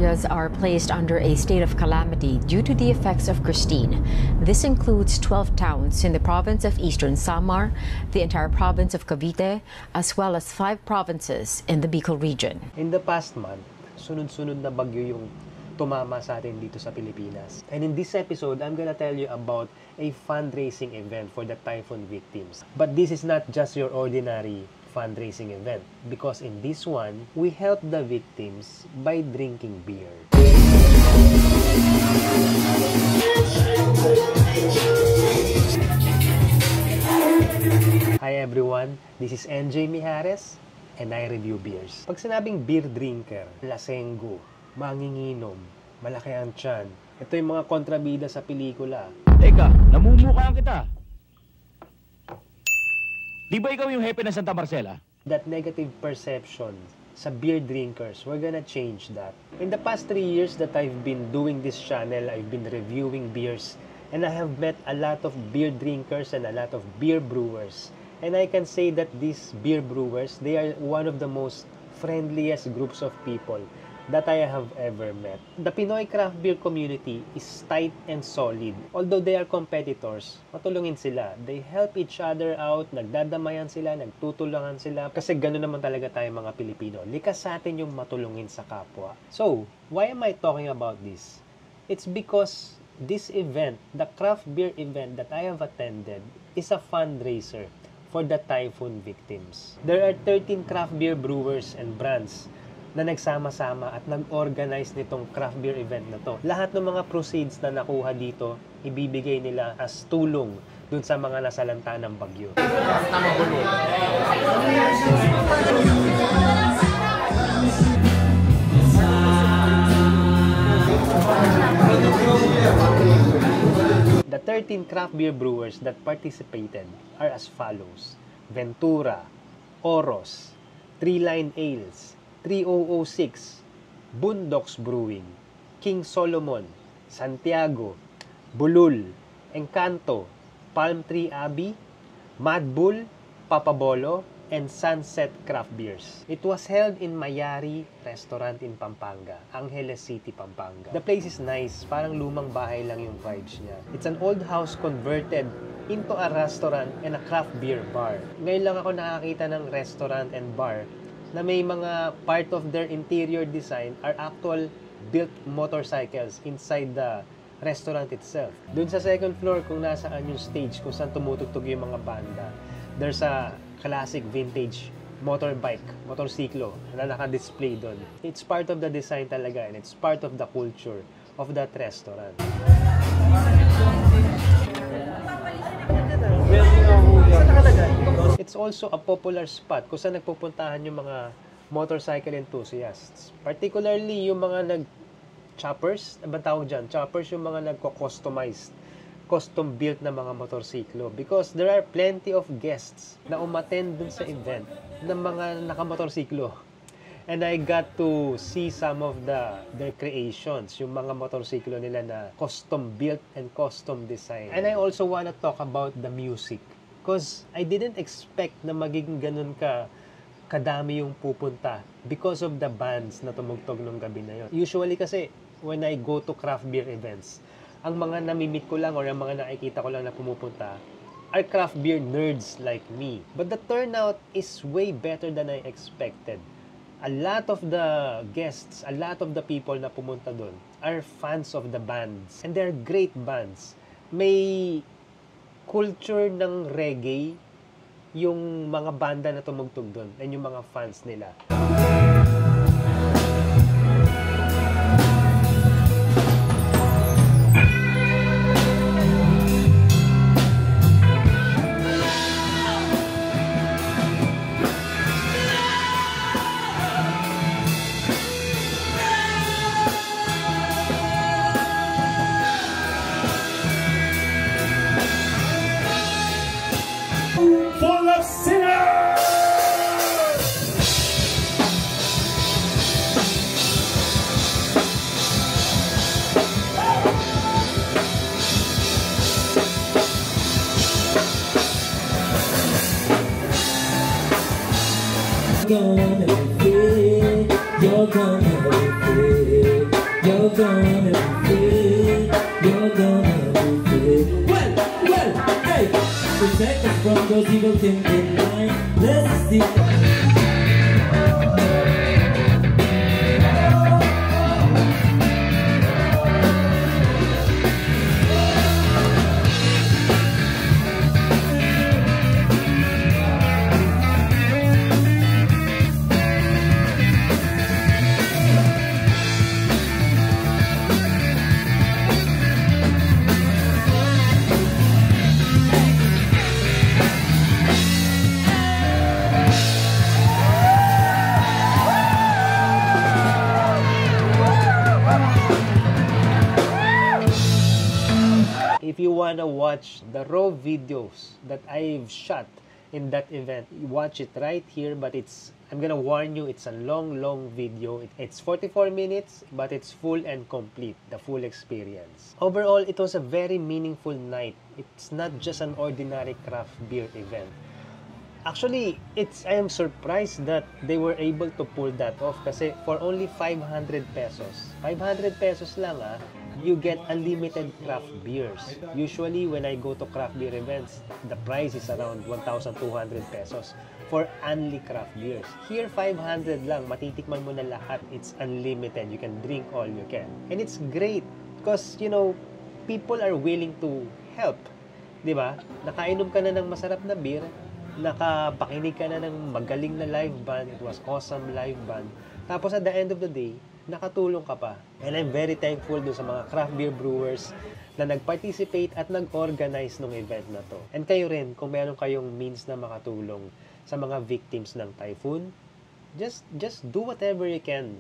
areas are placed under a state of calamity due to the effects of Christine. This includes 12 towns in the province of Eastern Samar, the entire province of Cavite, as well as 5 provinces in the Bicol region. In the past month, sunod-sunod na bagyo yung tumama sa atin dito sa Pilipinas. And in this episode, I'm gonna tell you about a fundraising event for the typhoon victims. But this is not just your ordinary fundraising event, because in this one, we help the victims by drinking beer. Hi everyone, this is NJ Mijares and I review beers. Pag sinabing beer drinker, lasenggo, manginginom, malaki ang tiyan, ito yung mga kontrabida sa pelikula. Teka, namumukhaan kita. Di ba ikaw yung hepe ng Santa Marcela? That negative perception sa beer drinkers, we're gonna change that. In the past 3 years that I've been doing this channel, I've been reviewing beers, and I have met a lot of beer drinkers and a lot of beer brewers. And I can say that these beer brewers, they are one of the most friendliest groups of people that I have ever met. The Pinoy craft beer community is tight and solid. Although they are competitors, matulungin sila. They help each other out, nagdadamayan sila, nagtutulungan sila. Kasi gano'n naman talaga tayo mga Pilipino. Likas sa atin yung matulungin sa kapwa. So, why am I talking about this? It's because this event, the craft beer event that I have attended, is a fundraiser for the typhoon victims. There are 13 craft beer brewers and brands na nagsama-sama at nag-organize nitong craft beer event na to. Lahat ng mga proceeds na nakuha dito, ibibigay nila as tulong dun sa mga nasalanta ng bagyo. The 13 craft beer brewers that participated are as follows: Ventura, Oros, Three Line Ales, 3006, Boondocks Brewing, King Solomon, Santiago, Bulul, Encanto, Palm Tree Abbey, Mad Bull, Papabolo, and Sunset Craft Beers. It was held in Mayari Restaurant in Pampanga, Angeles City, Pampanga. The place is nice, parang lumang bahay lang yung vibes niya. It's an old house converted into a restaurant and a craft beer bar. Ngayon lang ako nakakita ng restaurant and bar na may mga part of their interior design are actual built motorcycles inside the restaurant itself. Doon sa second floor, kung nasaan yung stage, kung saan tumutugtog yung mga banda, there's a classic vintage motorsiklo na naka-display doon. It's part of the design talaga, and it's part of the culture of that restaurant. It's also a popular spot kung saan nagpupuntahan yung mga motorcycle enthusiasts. Particularly yung mga choppers, ano ba tawag dyan? Choppers, yung mga nagko-customized, custom-built na mga motorsiklo. Because there are plenty of guests na umattend dun sa event ng mga nakamotorsiklo. And I got to see some of their creations, yung mga motorsiklo nila na custom-built and custom-designed. And I also wanna talk about the music. Because I didn't expect na magiging ganun kadami yung pupunta because of the bands na tumugtog nung gabi na yun. Usually kasi, when I go to craft beer events, ang mga namimit ko lang or ang mga nakikita ko lang na pumupunta are craft beer nerds like me. But the turnout is way better than I expected. A lot of the guests, a lot of the people na pumunta doon are fans of the bands. And they're great bands. May culture ng reggae yung mga banda na tumugtog doon and yung mga fans nila. Full of sinners! Protect us from those evil things in line. Let's see. If you wanna watch the raw videos that I've shot in that event, watch it right here, but I'm gonna warn you, it's a long video. It's 44 minutes, but it's full and complete, the full experience. Overall, it was a very meaningful night. It's not just an ordinary craft beer event. Actually, I am surprised that they were able to pull that off kasi for only 500 pesos. 500 pesos lang you get unlimited craft beers. Usually, when I go to craft beer events, the price is around 1,200 pesos for only craft beers. Here, 500 lang, matitikman mo na lahat. It's unlimited. You can drink all you can. And it's great because, you know, people are willing to help. Diba? Nakainom ka na ng masarap na beer, nakapakinig ka na ng magaling na live band. It was awesome live band. Tapos at the end of the day, nakatulong ka pa. And I'm very thankful dun sa mga craft beer brewers na nag-participate at nag-organize ng event na to. And kayo rin, kung meron kayong means na makatulong sa mga victims ng typhoon, just do whatever you can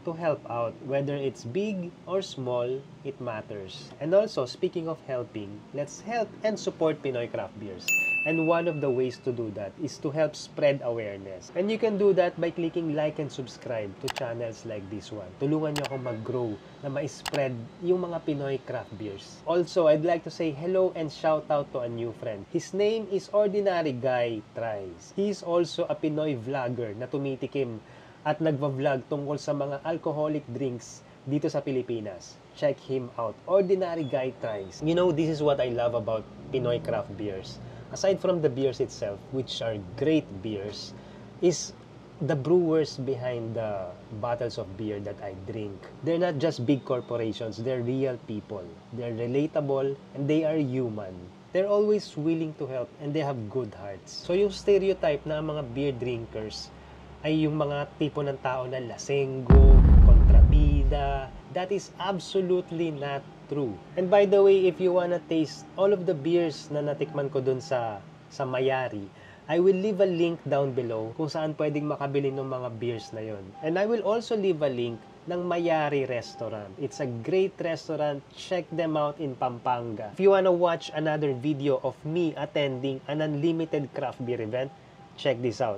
to help out. Whether it's big or small, it matters. And also, speaking of helping, let's help and support Pinoy craft beers. And one of the ways to do that is to help spread awareness. And you can do that by clicking like and subscribe to channels like this one. Tulungan nyo akong mag-grow na ma-spread yung mga Pinoy craft beers. Also, I'd like to say hello and shout out to a new friend. His name is Ordinary Guy Tries. He is also a Pinoy vlogger na tumitikim at nagva-vlog tungkol sa mga alcoholic drinks dito sa Pilipinas. Check him out. Ordinary Guy Tries. You know, this is what I love about Pinoy craft beers. Aside from the beers itself, which are great beers, is the brewers behind the bottles of beer that I drink. They're not just big corporations, they're real people. They're relatable and they are human. They're always willing to help and they have good hearts. So yung stereotype na mga beer drinkers ay yung mga tipo ng tao na lasenggo, kontrabida, that is absolutely not true. And by the way, if you wanna taste all of the beers na natikman ko dun sa Mayari, I will leave a link down below kung saan pwedeng makabili ng mga beers na yon. And I will also leave a link ng Mayari Restaurant. It's a great restaurant. Check them out in Pampanga. If you wanna watch another video of me attending an unlimited craft beer event, check this out.